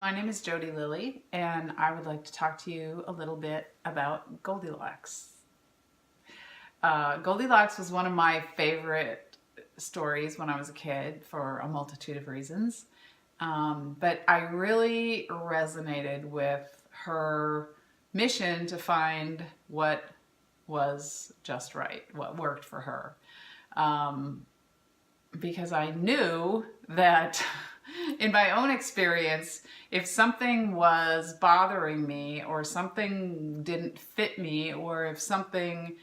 My name is Jody Lilly, and I would like to talk to you a little bit about Goldilocks. Goldilocks was one of my favorite stories when I was a kid for a multitude of reasons. But I really resonated with her mission to find what was just right, what worked for her. Because I knew that in my own experience, if something was bothering me or something didn't fit me or if something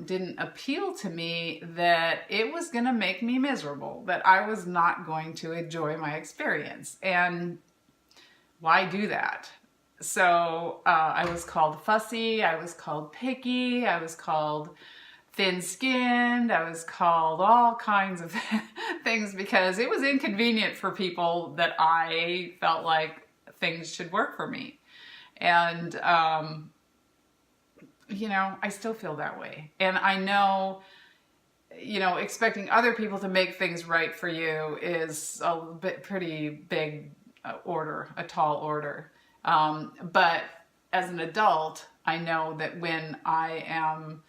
didn't appeal to me, that it was going to make me miserable, that I was not going to enjoy my experience. And why do that? So I was called fussy, I was called picky, I was called thin-skinned, I was called all kinds of things because it was inconvenient for people that I felt like things should work for me. And, I still feel that way. And I know, expecting other people to make things right for you is a pretty big order, a tall order. But as an adult, I know that when I am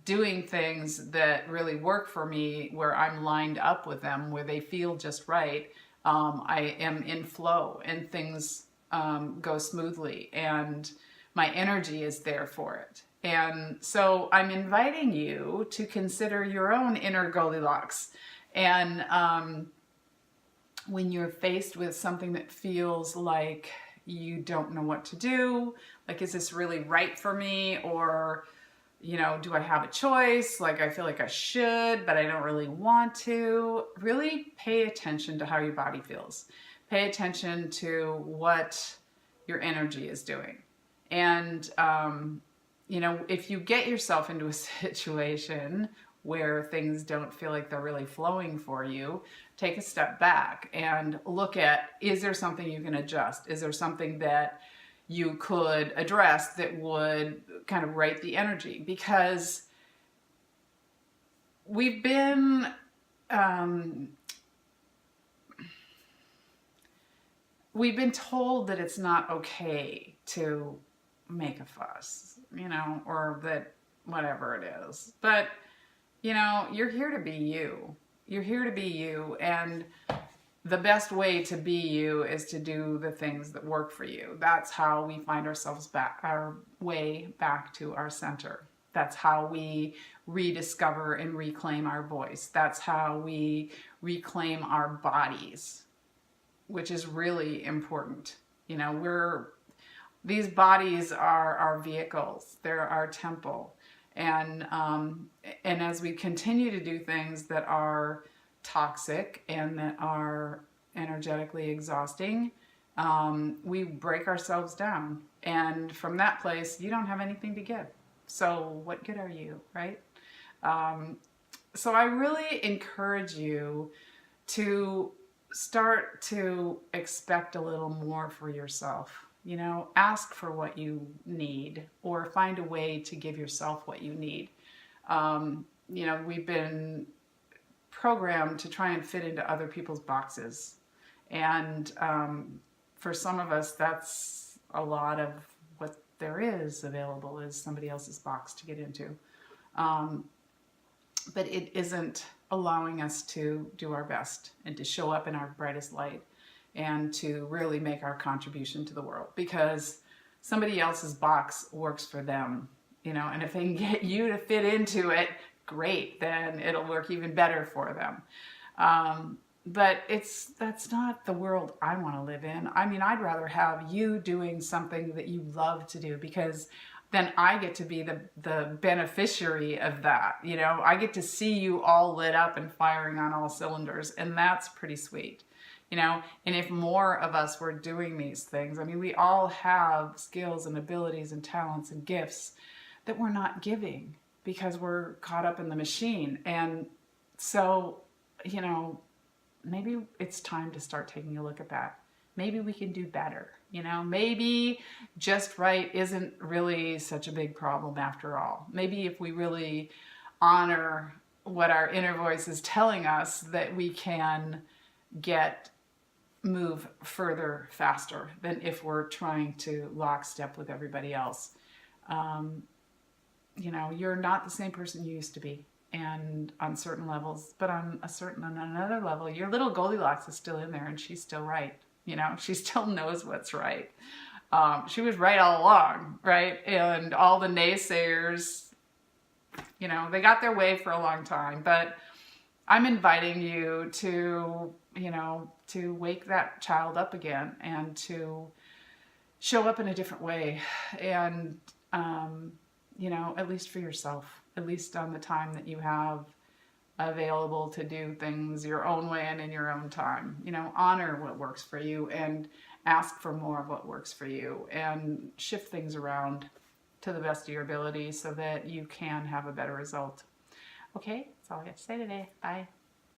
doing things that really work for me, where I'm lined up with them, where they feel just right, I am in flow and things go smoothly and my energy is there for it. And so I'm inviting you to consider your own inner Goldilocks. And when you're faced with something that feels like you don't know what to do, like, is this really right for me? Or do I have a choice? Like, I feel like I should, but I don't really want to. Really pay attention to how your body feels. Pay attention to what your energy is doing. And, if you get yourself into a situation where things don't feel like they're really flowing for you, take a step back and look at, is there something you can adjust? Is there something that you could address that would kind of right the energy? Because we've been told that it's not okay to make a fuss, or that whatever it is. But, you're here to be you. You're here to be you. And the best way to be you is to do the things that work for you. That's how we find ourselves back, our way back to our center. That's how we rediscover and reclaim our voice. That's how we reclaim our bodies, which is really important. These bodies are our vehicles. They're our temple. And as we continue to do things that are toxic and that are energetically exhausting, we break ourselves down. And from that place, you don't have anything to give. So what good are you, right? So I really encourage you to start to expect a little more for yourself. Ask for what you need or find a way to give yourself what you need. We've been programmed to try and fit into other people's boxes. And for some of us, that's a lot of what there is available, is somebody else's box to get into. But it isn't allowing us to do our best and to show up in our brightest light and to really make our contribution to the world, because somebody else's box works for them, and if they can get you to fit into it, great, then it'll work even better for them. But that's not the world I want to live in. I mean, I'd rather have you doing something that you love to do, because then I get to be the beneficiary of that. I get to see you all lit up and firing on all cylinders, and that's pretty sweet. And if more of us were doing these things, I mean, we all have skills and abilities and talents and gifts that we're not giving because we're caught up in the machine. And so, maybe it's time to start taking a look at that. Maybe we can do better. Maybe just right isn't really such a big problem after all. Maybe if we really honor what our inner voice is telling us, that we can get move further faster than if we're trying to lockstep with everybody else. You know, you're not the same person you used to be, and on certain levels, but on another level, your little Goldilocks is still in there, and she's still right. You know, she still knows what's right. She was right all along, right? And all the naysayers, you know, they got their way for a long time, but I'm inviting you to, you know, to wake that child up again and to show up in a different way. And, you know, at least for yourself, at least on the time that you have available to do things your own way and in your own time. You know, honor what works for you and ask for more of what works for you and shift things around to the best of your ability so that you can have a better result. Okay, that's all I have to say today. Bye.